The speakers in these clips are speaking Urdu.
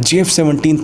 JF-17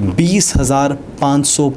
20,500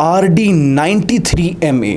RD-93MA,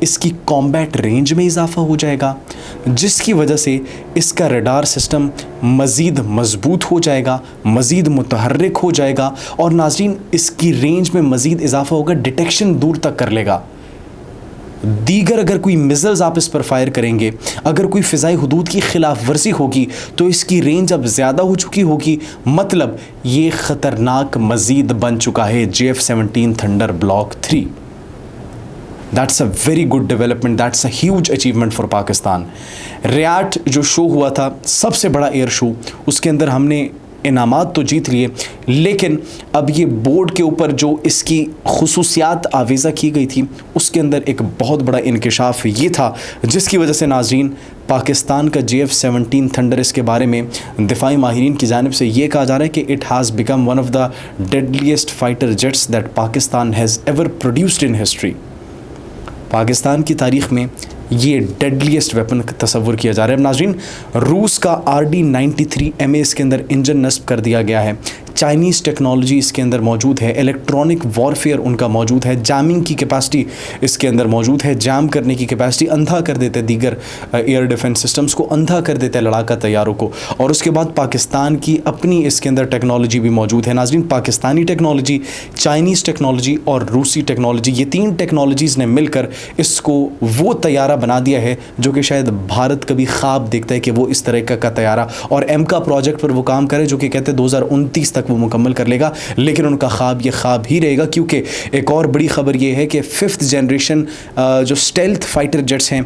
اس کی کامبیٹ رینج میں اضافہ ہو جائے گا، جس کی وجہ سے اس کا ریڈار سسٹم مزید مضبوط ہو جائے گا، مزید متحرک ہو جائے گا، اور ناظرین اس کی رینج میں مزید اضافہ ہوگا، ڈیٹیکشن دور تک کر لے گا۔ دیگر اگر کوئی میزلز آپ اس پر فائر کریں گے، اگر کوئی فضائی حدود کی خلاف ورزی ہوگی تو اس کی رینج اب زیادہ ہو چکی ہوگی، مطلب یہ خطرناک مزید بن چکا ہے JF-17 thunder block 3۔ That's a very good development, that's a huge achievement for Pakistan. ریاٹ جو شو ہوا تھا، سب سے بڑا ایئر شو، اس کے اندر ہم نے انعامات تو جیت لیے، لیکن اب یہ بورڈ کے اوپر جو اس کی خصوصیات آویزہ کی گئی تھی، اس کے اندر ایک بہت بڑا انکشاف یہ تھا، جس کی وجہ سے ناظرین پاکستان کا JF-17 تھنڈر، اس کے بارے میں دفاعی ماہرین کی جانب سے یہ کہا جا رہا ہے کہ it has become one of the deadliest fighter jets that Pakistan has ever produced in history. Pakistan کی تاریخ میں یہ ڈیڈلیسٹ ویپن تصور کیا جا رہا ہے۔ اب ناظرین، روس کا RD-93MA اس کے اندر انجن نصب کر دیا گیا ہے، چائنیز ٹیکنالوجی اس کے اندر موجود ہے، الیکٹرانک وارفیئر ان کا موجود ہے، جیمنگ کی کیپیسٹی اس کے اندر موجود ہے، جام کرنے کی کیپیسٹی، اندھا کر دیتے دیگر ایئر ڈیفنس سسٹمز کو، اندھا کر دیتے لڑاکا طیاروں کو، اور اس کے بعد پاکستان کی اپنی اس کے اندر ٹیکنالوجی بھی موجود ہے۔ ناظرین، پاکستانی ٹیکنالوجی، چائنیز ٹیکنالوجی اور روسی ٹیکنالوجی، یہ تین ٹیکنالوجیز نے مل کر اس کو وہ طیارہ بنا دیا ہے جو کہ شاید بھارت کبھی خواب دیکھتا ہے کہ وہ اس طرح کا طیارہ، اور ایمکا پروجیکٹ پر وہ کام کرے جو کہ کہتے ہیں 2029 تک وہ مکمل کر لے گا، لیکن ان کا خواب یہ خواب ہی رہے گا، کیونکہ ایک اور بڑی خبر یہ ہے کہ 5th جنریشن جو اسٹیلتھ فائٹر جیٹس ہیں،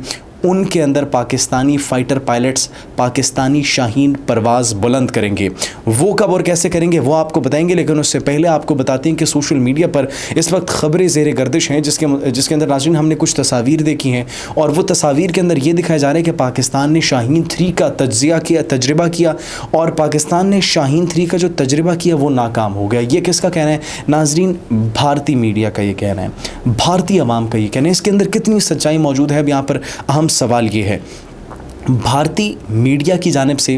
ان کے اندر پاکستانی فائٹر پائلٹس پاکستانی شاہین پرواز بلند کریں گے۔ وہ کب اور کیسے کریں گے وہ آپ کو بتائیں گے، لیکن اس سے پہلے آپ کو بتاتے ہیں کہ سوشل میڈیا پر اس وقت خبریں زیر گردش ہیں، جس کے اندر ناظرین ہم نے کچھ تصاویر دیکھی ہیں، اور وہ تصاویر کے اندر یہ دکھایا جا رہا ہے کہ پاکستان نے شاہین 3 کا تجربہ کیا، اور پاکستان نے شاہین 3 کا جو تجربہ کیا وہ ناکام ہو گیا۔ یہ کس کا کہنا ہے ناظرین؟ بھارتی میڈیا کا یہ کہنا ہے، بھارتی عوام کا یہ کہنا ہے۔ اس کے اندر کتنی سچائی موجود ہے؟ اب یہاں پر اہم سوال یہ ہے، بھارتی میڈیا کی جانب سے،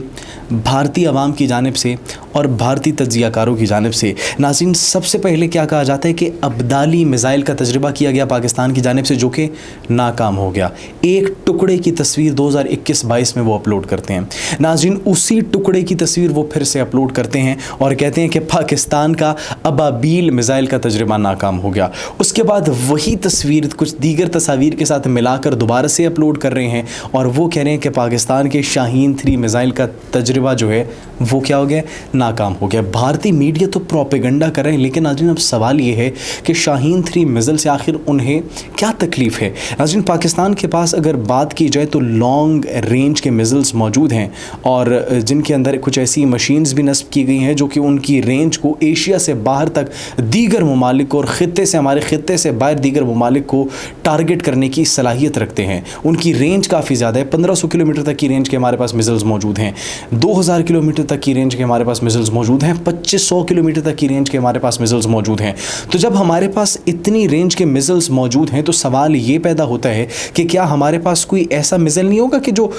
بھارتی عوام کی جانب سے اور بھارتی تجزیہ کاروں کی جانب سے ناظرین سب سے پہلے کیا کہا جاتا ہے کہ ابدالی میزائل کا تجربہ کیا گیا پاکستان کی جانب سے، جو کہ ناکام ہو گیا۔ ایک ٹکڑے کی تصویر 2021-22 میں وہ اپلوڈ کرتے ہیں ناظرین، اسی ٹکڑے کی تصویر وہ پھر سے اپلوڈ کرتے ہیں اور کہتے ہیں کہ پاکستان کا ابابیل میزائل کا تجربہ ناکام ہو گیا۔ اس کے بعد وہی تصویر کچھ دیگر تصاویر کے ساتھ ملا کر دوبارہ سے اپلوڈ کر رہے ہیں، اور وہ کہہ رہے ہیں کہ پاکستان کے شاہین 3 میزائل کا تجربہ جو ہے وہ کیا ہو گیا؟ ناکام ہو گیا۔ بھارتی میڈیا تو پروپیگنڈا کر رہے ہیں، لیکن ناظرین اب سوال یہ ہے کہ شاہین 3 میزائل سے آخر انہیں کیا تکلیف ہے؟ ناظرین، پاکستان کے پاس اگر بات کی جائے تو لانگ رینج کے میزائلز موجود ہیں، اور جن کے اندر کچھ ایسی مشینز بھی نصب کی گئی ہیں جو کہ ان کی رینج کو ایشیا سے باہر تک دیگر ممالک اور خطے سے، ہمارے خطے سے باہر دیگر ممالک کو ٹارگٹ کرنے کی صلاحیت رکھتے ہیں۔ ان کی رینج کافی زیادہ ہے، 1500 کلومیٹر تک کی رینج کے ہمارے پاس میزائلز موجود ہیں، 2000 کلومیٹر تک کی رینج کے ہمارے پاس میزائلز موجود ہیں، 2500 کلومیٹر تک کی رینج کے ہمارے پاس میزائلز موجود ہیں۔ تو جب ہمارے پاس اتنی رینج کے میزائلز موجود ہیں تو سوال یہ پیدا ہوتا ہے کہ کیا ہمارے پاس کوئی ایسا میزائل نہیں ہوگا کہ جو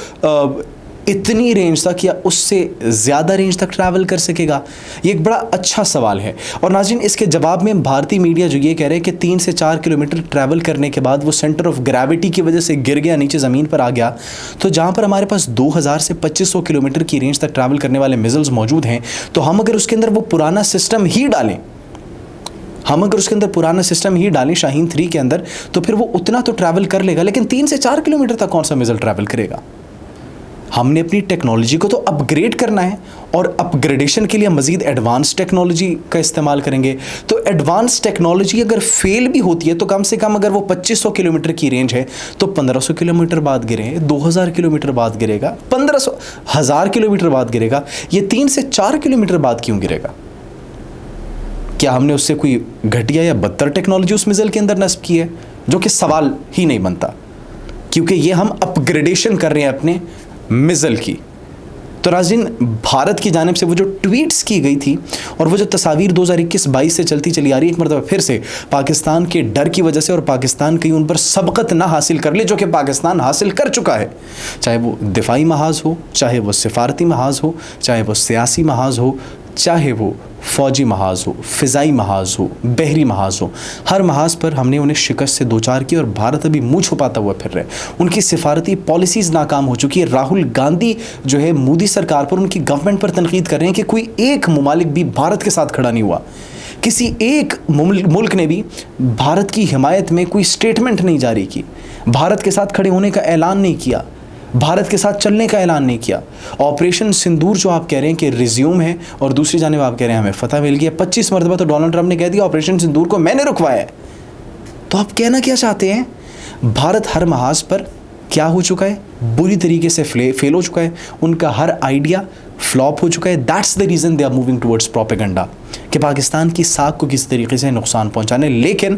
اتنی رینج تک یا اس سے زیادہ رینج تک ٹریول کر سکے گا؟ یہ ایک بڑا اچھا سوال ہے، اور ناظرین اس کے جواب میں بھارتی میڈیا جو یہ کہہ رہے ہیں کہ 3 سے 4 کلومیٹر ٹریول کرنے کے بعد وہ سینٹر آف گریوٹی کی وجہ سے گر گیا، نیچے زمین پر آ گیا۔ تو جہاں پر ہمارے پاس 2000 سے 2500 کلومیٹر کی رینج تک ٹریول کرنے والے میزائلز موجود ہیں، تو ہم اگر اس کے اندر وہ پرانا سسٹم ہی ڈالیں، شاہین 3 کے اندر، تو پھر وہ اتنا تو ٹریول کر لے گا، لیکن 3 سے 4 کلومیٹر تک کون سا میزائل ٹریول کرے گا؟ ہم نے اپنی ٹیکنالوجی کو تو اپ گریڈ کرنا ہے، اور اپ گریڈیشن کے لیے مزید ایڈوانس ٹیکنالوجی کا استعمال کریں گے۔ تو ایڈوانس ٹیکنالوجی اگر فیل بھی ہوتی ہے تو کم سے کم اگر وہ 2500 کلومیٹر کی رینج ہے تو 1500 کلومیٹر بعد گرے، 2000 کلومیٹر بعد گرے گا، 1000 کلومیٹر بعد گرے گا، یہ 3 سے 4 کلومیٹر بعد کیوں گرے گا؟ کیا ہم نے اس سے کوئی گھٹیا یا بدتر ٹیکنالوجی اس میزائل کے اندر نصب کی ہے؟ جو کہ سوال ہی نہیں بنتا، کیونکہ یہ ہم اپ گریڈیشن کر رہے ہیں اپنے میزائل کی۔ تو ناظرین، بھارت کی جانب سے وہ جو ٹویٹس کی گئی تھی اور وہ جو تصاویر 2021-22 سے چلتی چلی آ رہی ہے، ایک مرتبہ پھر سے پاکستان کے ڈر کی وجہ سے، اور پاکستان کہیں ان پر سبقت نہ حاصل کر لے جو کہ پاکستان حاصل کر چکا ہے، چاہے وہ دفاعی محاذ ہو، چاہے وہ سفارتی محاذ ہو، چاہے وہ سیاسی محاذ ہو، چاہے وہ فوجی محاذ ہو، فضائی محاذ ہو، بحری محاذ ہو، ہر محاذ پر ہم نے انہیں شکست سے دوچار کی اور بھارت ابھی منہ چھپاتا ہوا پھر رہے. ان کی سفارتی پالیسیز ناکام ہو چکی ہے. راہل گاندھی جو ہے مودی سرکار پر، ان کی گورنمنٹ پر تنقید کر رہے ہیں کہ کوئی ایک ممالک بھی بھارت کے ساتھ کھڑا نہیں ہوا. کسی ایک ملک نے بھی بھارت کی حمایت میں کوئی سٹیٹمنٹ نہیں جاری کی، بھارت کے ساتھ کھڑے ہونے کا اعلان نہیں کیا، بھارت کے ساتھ چلنے کا اعلان نہیں کیا. آپریشن سندور جو آپ کہہ رہے ہیں کہ ریزیوم ہے اور دوسری جانب آپ کہہ رہے ہیں ہمیں فتح مل گیا. 25 مرتبہ تو ڈونلڈ ٹرمپ نے کہہ دیا آپریشن سندور کو میں نے رکوایا ہے. تو آپ کہنا کیا چاہتے ہیں؟ بھارت ہر محاذ پر کیا ہو چکا ہے؟ بری طریقے سے فیل ہو چکا ہے. ان کا ہر آئیڈیا فلاپ ہو چکا ہے. That's the reason they are moving towards propaganda کہ پاکستان کی ساکھ کو کسی طریقے سے نقصان پہنچانے. لیکن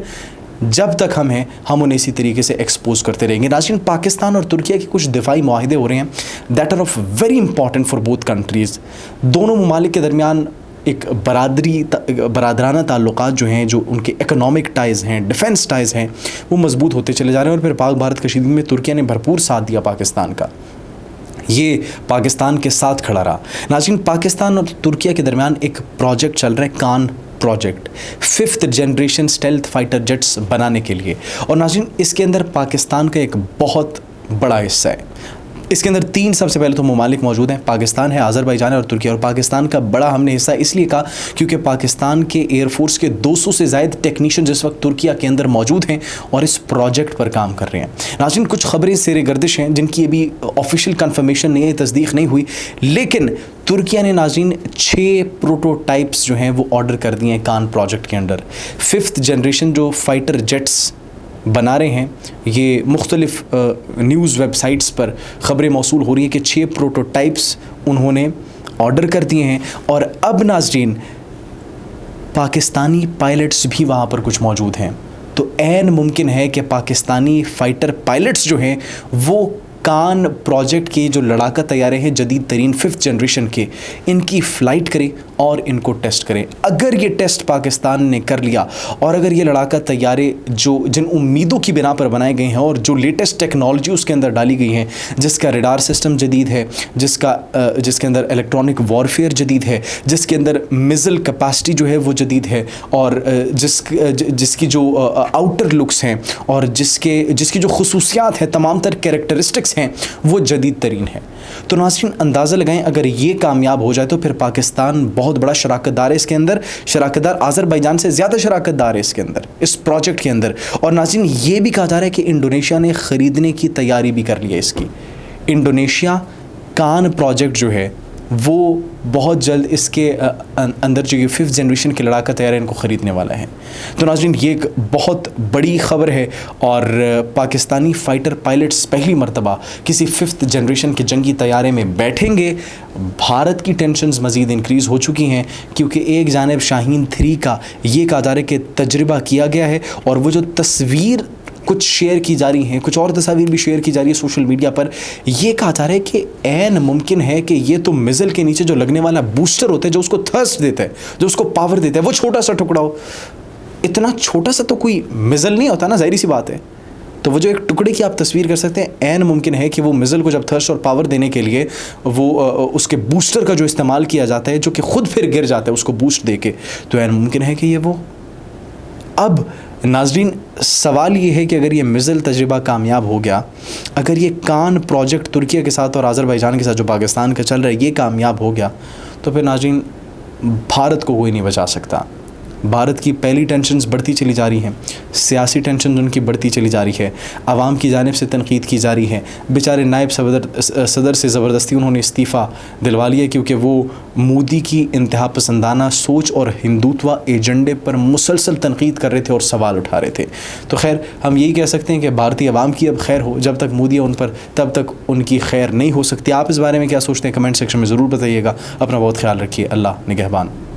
جب تک ہم ہیں ہم انہیں اسی طریقے سے ایکسپوز کرتے رہیں گے. ناظرین، پاکستان اور ترکیہ کے کچھ دفاعی معاہدے ہو رہے ہیں that are of very important for both countries. دونوں ممالک کے درمیان ایک برادرانہ تعلقات جو ہیں، جو ان کے اکنامک ٹائز ہیں، ڈیفنس ٹائز ہیں، وہ مضبوط ہوتے چلے جا رہے ہیں. اور پھر پاک بھارت کشیدگی میں ترکیہ نے بھرپور ساتھ دیا پاکستان کا، یہ پاکستان کے ساتھ کھڑا رہا. ناظرین، پاکستان اور ترکیہ کے درمیان ایک پروجیکٹ چل رہا ہے، کان project, 5th generation stealth fighter jets بنانے کے لیے. اور ناظرین، اس کے اندر پاکستان کا ایک بہت بڑا حصہ ہے. اس کے اندر 3 سب سے پہلے تو ممالک موجود ہیں، پاکستان ہے، آذربائیجان ہے اور ترکیہ. اور پاکستان کا بڑا ہم نے حصہ اس لیے کہا کیونکہ پاکستان کے ایئر فورس کے 200 سے زائد ٹیکنیشین جس وقت ترکیہ کے اندر موجود ہیں اور اس پروجیکٹ پر کام کر رہے ہیں. ناظرین، کچھ خبریں زیر گردش ہیں جن کی ابھی آفیشیل کنفرمیشن نہیں ہے، تصدیق نہیں ہوئی، لیکن ترکیہ نے ناظرین 6 پروٹوٹائپس جو ہیں وہ آرڈر کر دیے ہیں کان پروجیکٹ کے اندر. 5th جنریشن جو فائٹر جیٹس بنا رہے ہیں، یہ مختلف نیوز ویب سائٹس پر خبریں موصول ہو رہی ہیں کہ 6 پروٹوٹائپس انہوں نے آرڈر کر دیے ہیں. اور اب ناظرین پاکستانی پائلٹس بھی وہاں پر کچھ موجود ہیں. تو عین ممکن ہے کہ پاکستانی فائٹر پائلٹس جو ہیں وہ کان پروجیکٹ کے جو لڑاکا طیارے ہیں جدید ترین 5th جنریشن کے، ان کی فلائٹ کریں اور ان کو ٹیسٹ کریں. اگر یہ ٹیسٹ پاکستان نے کر لیا اور اگر یہ لڑاکا طیارے جو جن امیدوں کی بنا پر بنائے گئے ہیں اور جو لیٹسٹ ٹیکنالوجی اس کے اندر ڈالی گئی ہیں، جس کا ریڈار سسٹم جدید ہے، جس کے اندر الیکٹرانک وارفیئر جدید ہے، جس کے اندر میزل کیپیسٹی جو ہے وہ جدید ہے، اور جس کی جو آؤٹر لکس ہیں اور جس کی جو خصوصیات ہیں، تمام تر کیریکٹرسٹکس ہیں، وہ جدید ترین ہے. تو ناظرین اندازہ لگائیں اگر یہ کامیاب ہو جائے تو پھر پاکستان بہت بڑا شراکت دار ہے اس کے اندر، شراکت دار آذربائیجان سے زیادہ شراکت دار ہے اس کے اندر، اس پروجیکٹ کے اندر. اور ناظرین یہ بھی کہا جا رہا ہے کہ انڈونیشیا نے خریدنے کی تیاری بھی کر لی ہے اس کی. انڈونیشیا کان پروجیکٹ جو ہے وہ بہت جلد اس کے اندر جو یہ 5th جنریشن کے لڑاکا طیارے ان کو خریدنے والا ہے. تو ناظرین یہ ایک بہت بڑی خبر ہے اور پاکستانی فائٹر پائلٹس پہلی مرتبہ کسی 5th جنریشن کے جنگی طیارے میں بیٹھیں گے. بھارت کی ٹینشنز مزید انکریز ہو چکی ہیں کیونکہ ایک جانب شاہین 3 کا یہ کہا جا رہا ہے کہ تجربہ کیا گیا ہے اور وہ جو تصویر کچھ شیئر کی جا رہی ہیں، کچھ اور تصاویر بھی شیئر کی جا رہی ہے سوشل میڈیا پر، یہ کہا جا رہا ہے کہ عین ممکن ہے کہ یہ تو میزل کے نیچے جو لگنے والا بوسٹر ہوتا ہے جو اس کو تھرسٹ دیتا ہے، جو اس کو پاور دیتا ہے، وہ چھوٹا سا ٹکڑا ہو. اتنا چھوٹا سا تو کوئی میزل نہیں ہوتا نا، ظاہری سی بات ہے. تو وہ جو ایک ٹکڑے کی آپ تصویر کر سکتے ہیں، عین ممکن ہے کہ وہ میزل کو جب تھرسٹ اور پاور دینے کے لیے وہ اس کے بوسٹر کا جو استعمال کیا جاتا ہے جو کہ خود پھر گر جاتا ہے اس کو بوسٹ دے کے، تو عین ممکن ہے کہ یہ وہ. اب ناظرین سوال یہ ہے کہ اگر یہ میزل تجربہ کامیاب ہو گیا، اگر یہ کان پروجیکٹ ترکیہ کے ساتھ اور آذربائیجان کے ساتھ جو پاکستان کا چل رہا ہے یہ کامیاب ہو گیا، تو پھر ناظرین بھارت کو کوئی نہیں بچا سکتا. بھارت کی پہلی ٹینشنز بڑھتی چلی جا رہی ہیں، سیاسی ٹینشنز ان کی بڑھتی چلی جا رہی ہے، عوام کی جانب سے تنقید کی جا رہی ہے. بیچارے نائب صدر سے زبردستی انہوں نے استعفیٰ دلوا لیا کیونکہ وہ مودی کی انتہا پسندانہ سوچ اور ہندوتوا ایجنڈے پر مسلسل تنقید کر رہے تھے اور سوال اٹھا رہے تھے. تو خیر ہم یہی کہہ سکتے ہیں کہ بھارتی عوام کی اب خیر ہو، جب تک مودی ہے ان پر تب تک ان کی خیر نہیں ہو سکتی. آپ اس بارے میں کیا سوچتے ہیں؟ کمنٹ سیکشن میں ضرور بتائیے گا. اپنا بہت خیال رکھیے. اللہ نگہبان.